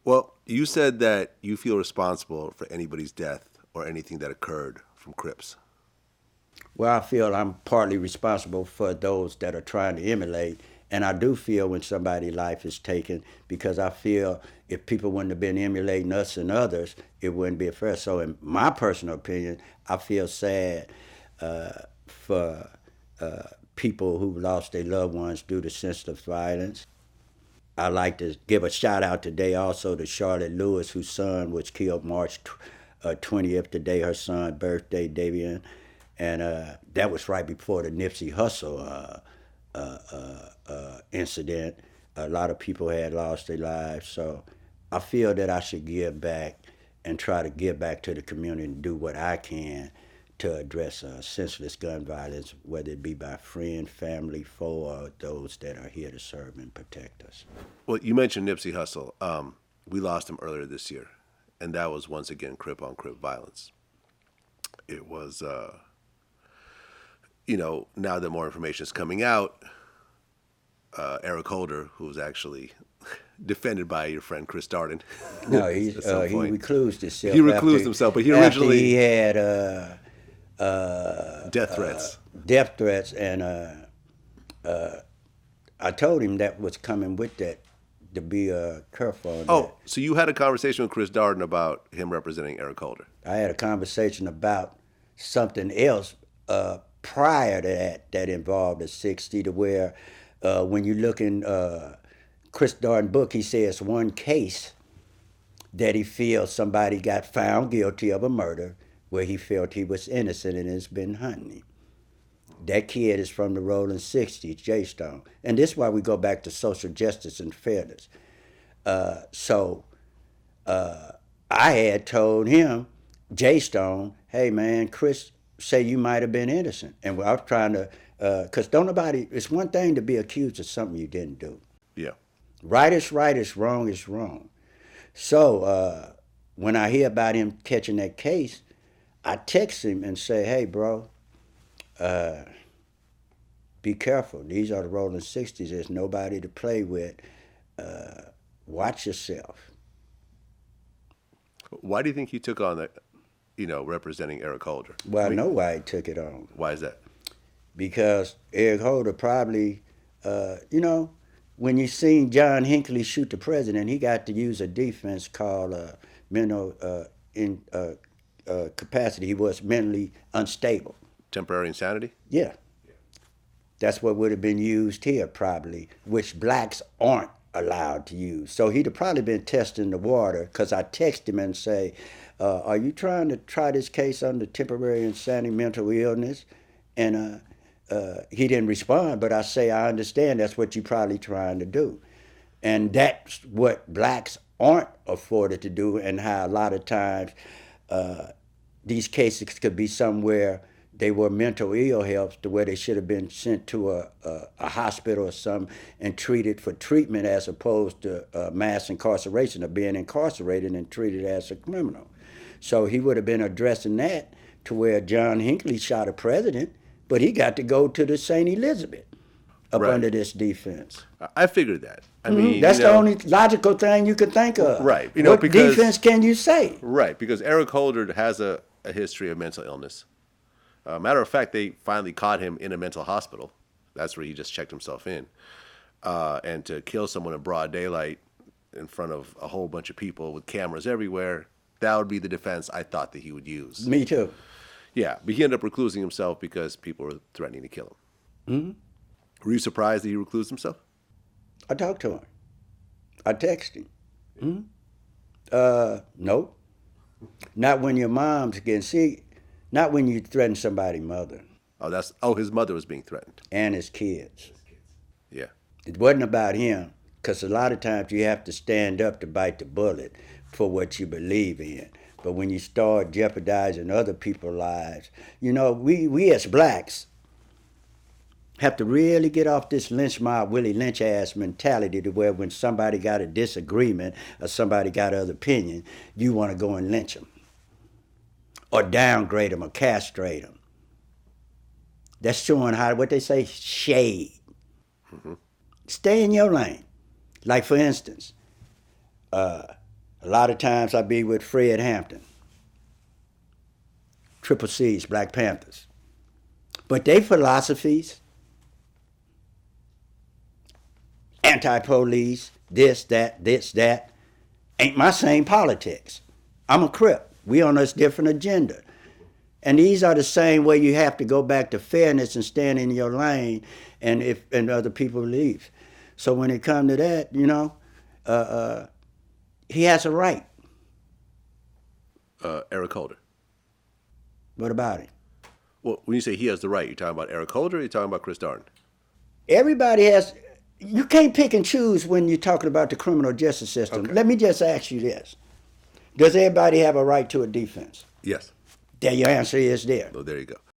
Well, you said that you feel responsible for anybody's death or anything that occurred from Crips. Well, I feel I'm partly responsible for those that are trying to emulate. And I do feel when somebody's life is taken because I feel if people wouldn't have been emulating us and others, it wouldn't be fair. So, in my personal opinion, I feel sad for people who lost their loved ones due to senseless violence. I like to give a shout out today also to Charlotte Lewis, whose son was killed March 20th, the day her son's birthday, Davian. And that was right before the Nipsey Hussle incident. A lot of people had lost their lives. So I feel that I should give back and try to give back to the community and do what I can to address senseless gun violence, whether it be by friend, family, foe, or those that are here to serve and protect us. Well, you mentioned Nipsey Hussle. We lost him earlier this year, and that was once again Crip on Crip violence. It was, now that more information is coming out, Eric Holder, who was actually defended by your friend Chris Darden No, at some he point. reclused himself He reclused himself, but he after originally he had death threats. death threats, and I told him that was coming with that to be careful on that. Oh, so you had a conversation with Chris Darden about him representing Eric Holder. I had a conversation about something else prior to that involved the 60 to where when you look in Chris Darden's book, he says one case that he feels somebody got found guilty of a murder where he felt he was innocent and has been hunting him. That kid is from the Rolling 60s, J Stone. And this is why we go back to social justice and fairness. So I had told him, J Stone, hey man, Chris say you might have been innocent. And I was trying to, because don't nobody, it's one thing to be accused of something you didn't do. Yeah. Right is right, is wrong is wrong. So when I hear about him catching that case, I text him and say, hey, bro, be careful. These are the Rolling 60s. There's nobody to play with. Watch yourself. Why do you think he took on that, representing Eric Holder? Well, I know why he took it on. Why is that? Because Eric Holder probably, when you seen John Hinckley shoot the president, he got to use a defense called mental capacity. He was mentally unstable. Temporary insanity? Yeah. That's what would have been used here probably, which blacks aren't allowed to use. So he'd have probably been testing the water because I text him and say, are you trying to try this case under temporary insanity, mental illness? And he didn't respond, but I say, I understand that's what you're probably trying to do. And that's what blacks aren't afforded to do, and how a lot of times these cases could be somewhere they were mental ill health to where they should have been sent to a hospital or something and treated for treatment as opposed to mass incarceration, or being incarcerated and treated as a criminal. So he would have been addressing that to where John Hinckley shot a president, but he got to go to the St. Elizabeth up Right. under this defense. I figured that. I mean, That's the only logical thing you could think of. Right. What because defense can you say? Right, because Eric Holder has a history of mental illness. Matter of fact, they finally caught him in a mental hospital. That's where he just checked himself in. And to kill someone in broad daylight in front of a whole bunch of people with cameras everywhere, that would be the defense I thought that he would use. Me too. Yeah, but he ended up reclusing himself because people were threatening to kill him. Were you surprised that he reclused himself? I talked to him. I texted him. Nope. Not when your mom's getting sick. Not when you threaten somebody's mother His mother was being threatened. and his kids. Yeah. It wasn't about him, because a lot of times you have to stand up to bite the bullet for what you believe in. But when you start jeopardizing other people's lives, we as blacks have to really get off this lynch mob, Willie Lynch ass mentality to where when somebody got a disagreement or somebody got an opinion, you want to go and lynch them or downgrade them or castrate them. That's showing how, what they say, shade. Stay in your lane. Like, for instance, A lot of times I be with Fred Hampton, Triple C's, Black Panthers. But they philosophies, anti-police, this, that, ain't my same politics. I'm a Crip. We on this different agenda. And these are the same way you have to go back to fairness and stand in your lane and other people leave. So when it comes to that, you know, he has a right. Eric Holder. What about him? Well, when you say he has the right, you're talking about Eric Holder or you're talking about Chris Darden? Everybody has, you can't pick and choose when you're talking about the criminal justice system. Okay. Let me just ask you this. Does everybody have a right to a defense? Yes. There, your answer is there. Oh, there you go.